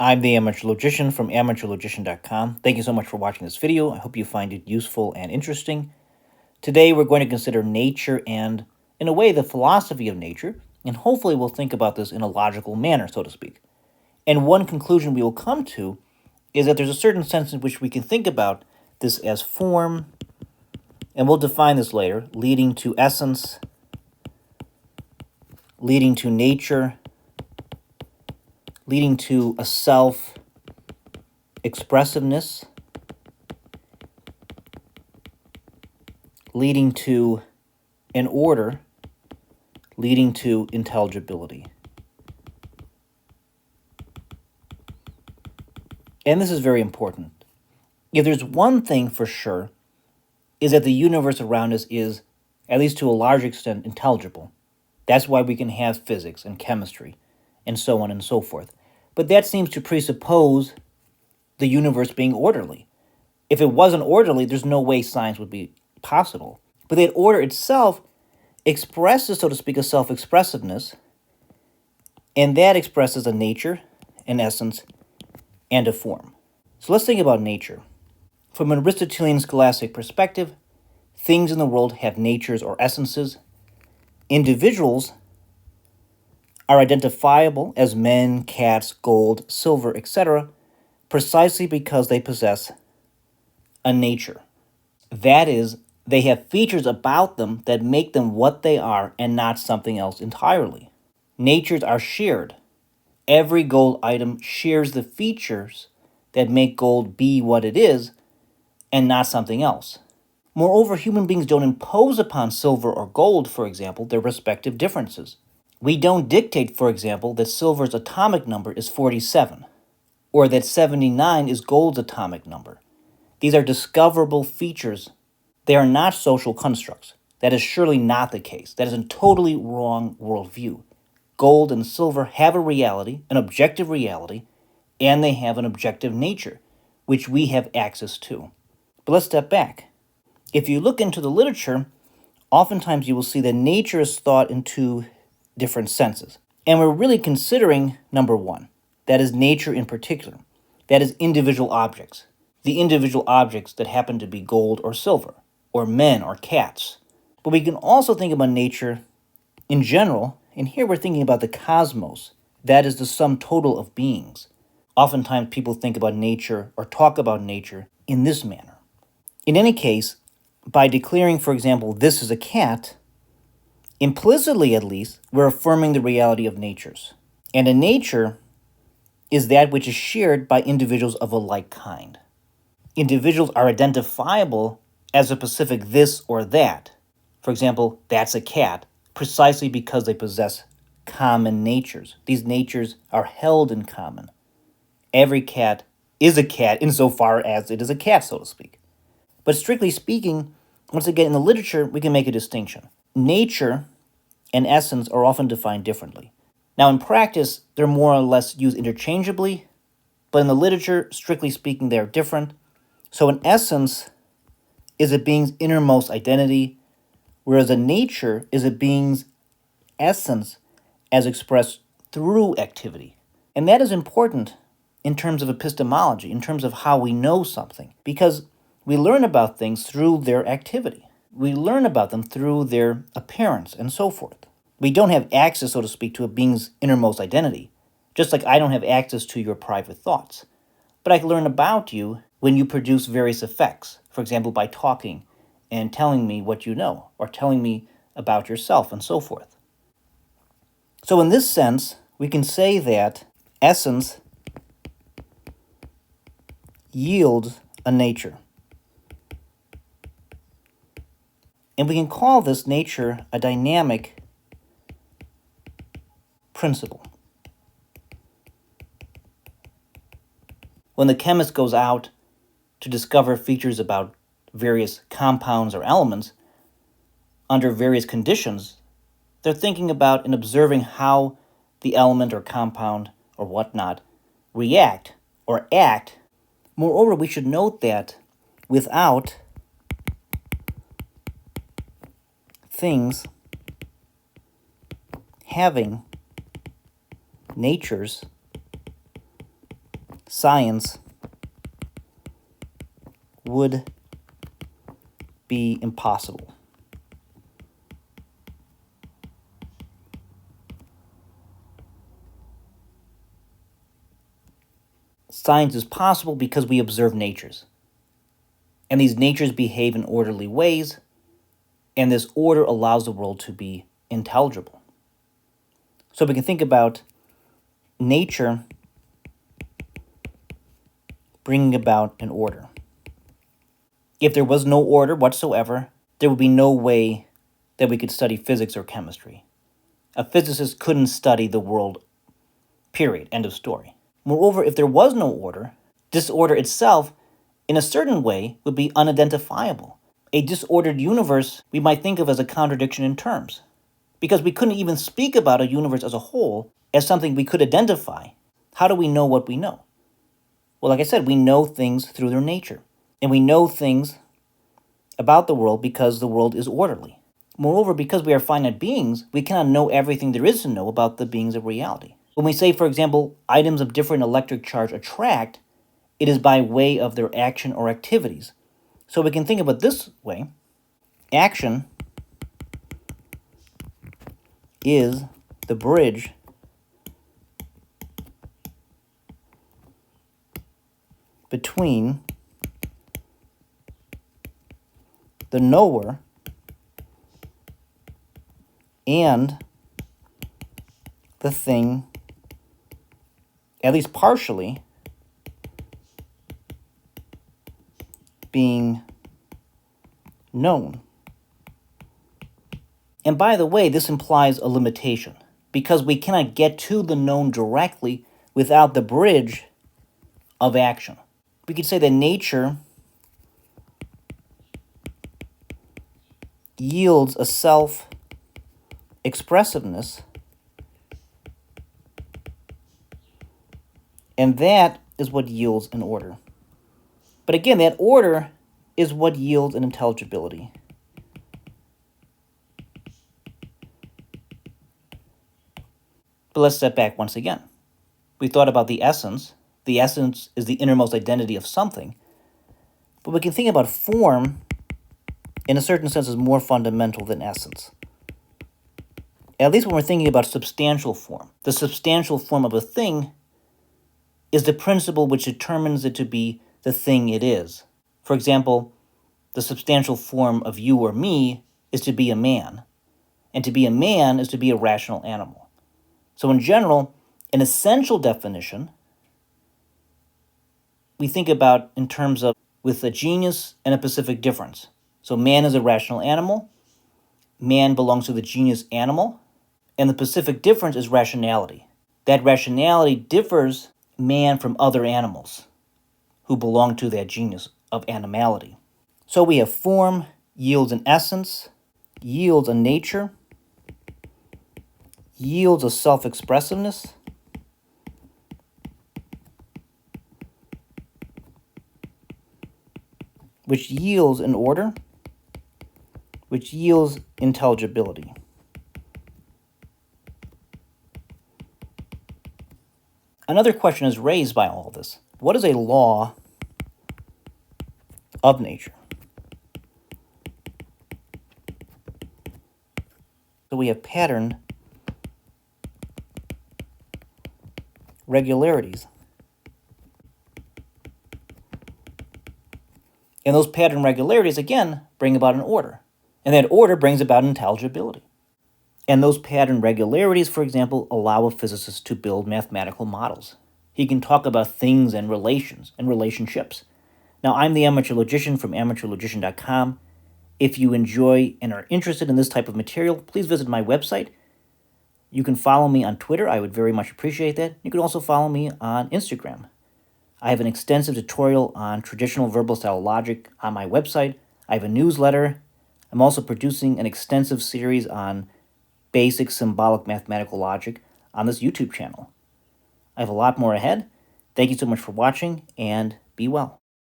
I'm the Amateur Logician from amateurlogician.com. Thank you so much for watching this video. I hope you find it useful and interesting. Today we're going to consider nature and, in a way, the philosophy of nature, and hopefully we'll think about this in a logical manner, so to speak. And one conclusion we will come to is that there's a certain sense in which we can think about this as form, and we'll define this later, leading to essence, leading to nature, leading to a self-expressiveness, leading to an order, leading to intelligibility. And this is very important. If there's one thing for sure, is that the universe around us is, at least to a large extent, intelligible. That's why we can have physics and chemistry, and so on and so forth. But that seems to presuppose the universe being orderly. If it wasn't orderly, there's no way science would be possible. But that order itself expresses, so to speak, a self-expressiveness, and that expresses a nature, an essence, and a form. So let's think about nature. From an Aristotelian-Scholastic perspective, things in the world have natures or essences. Individuals are identifiable as men, cats, gold, silver, etc., precisely because they possess a nature. That is, they have features about them that make them what they are and not something else entirely. Natures are shared. Every gold item shares the features that make gold be what it is and not something else. Moreover, human beings don't impose upon silver or gold, for example, their respective differences. We don't dictate, for example, that silver's atomic number is 47, or that 79 is gold's atomic number. These are discoverable features. They are not social constructs. That is surely not the case. That is a totally wrong worldview. Gold and silver have a reality, an objective reality, and they have an objective nature, which we have access to. But let's step back. If you look into the literature, oftentimes you will see that nature is thought in two different senses. And we're really considering number one. That is nature in particular. That is individual objects. The individual objects that happen to be gold or silver, or men or cats. But we can also think about nature in general, and here we're thinking about the cosmos. That is the sum total of beings. Oftentimes people think about nature or talk about nature in this manner. In any case, by declaring, for example, this is a cat, implicitly at least, we're affirming the reality of natures. And a nature is that which is shared by individuals of a like kind. Individuals are identifiable as a specific this or that. For example, that's a cat, precisely because they possess common natures. These natures are held in common. Every cat is a cat insofar as it is a cat, so to speak. But strictly speaking, once again, in the literature, we can make a distinction. Nature and essence are often defined differently. Now, in practice, they're more or less used interchangeably, but in the literature, strictly speaking, they are different. So an essence is a being's innermost identity, whereas a nature is a being's essence as expressed through activity. And that is important in terms of epistemology, in terms of how we know something, because we learn about things through their activity. We learn about them through their appearance and so forth. We don't have access, so to speak, to a being's innermost identity, just like I don't have access to your private thoughts. But I can learn about you when you produce various effects, for example, by talking and telling me what you know, or telling me about yourself and so forth. So in this sense, we can say that essence yields a nature. And we can call this nature a dynamic principle. When the chemist goes out to discover features about various compounds or elements under various conditions, they're thinking about and observing how the element or compound or whatnot react or act. Moreover, we should note that without things having natures, science would be impossible. Science is possible because we observe natures. And these natures behave in orderly ways, and this order allows the world to be intelligible. So we can think about nature bringing about an order. If there was no order whatsoever, there would be no way that we could study physics or chemistry. A physicist couldn't study the world, period, end of story. Moreover, if there was no order, this order itself, in a certain way, would be unidentifiable. A disordered universe we might think of as a contradiction in terms, because we couldn't even speak about a universe as a whole as something we could identify. How do we know what we know? Well, like I said, we know things through their nature, and we know things about the world because the world is orderly. Moreover, because we are finite beings, we cannot know everything there is to know about the beings of reality. When we say, for example, items of different electric charge attract, it is by way of their action or activities. So we can think of it this way. Action is the bridge between the knower and the thing, at least partially, being known. And by the way, this implies a limitation, because we cannot get to the known directly without the bridge of action. We could say that nature yields a self-expressiveness, and that is what yields an order. But again, that order is what yields an intelligibility. But let's step back once again. We thought about the essence. The essence is the innermost identity of something. But we can think about form, in a certain sense, as more fundamental than essence. At least when we're thinking about substantial form. The substantial form of a thing is the principle which determines it to be the thing it is. For example, the substantial form of you or me is to be a man. And to be a man is to be a rational animal. So in general, an essential definition we think about in terms of with a genus and a specific difference. So man is a rational animal, man belongs to the genus animal, and the specific difference is rationality. That rationality differs man from other animals who belong to that genus of animality. So we have form yields an essence, yields a nature, yields a self-expressiveness, which yields an order, which yields intelligibility. Another question is raised by all of this. What is a law of nature? So we have pattern regularities. And those pattern regularities, again, bring about an order. And that order brings about intelligibility. And those pattern regularities, for example, allow a physicist to build mathematical models. He can talk about things and relations and relationships. Now, I'm the amateur logician from amateurlogician.com. If you enjoy and are interested in this type of material, please visit my website. You can follow me on Twitter. I would very much appreciate that. You can also follow me on Instagram. I have an extensive tutorial on traditional verbal style logic on my website. I have a newsletter. I'm also producing an extensive series on basic symbolic mathematical logic on this YouTube channel. I have a lot more ahead. Thank you so much for watching, and be well.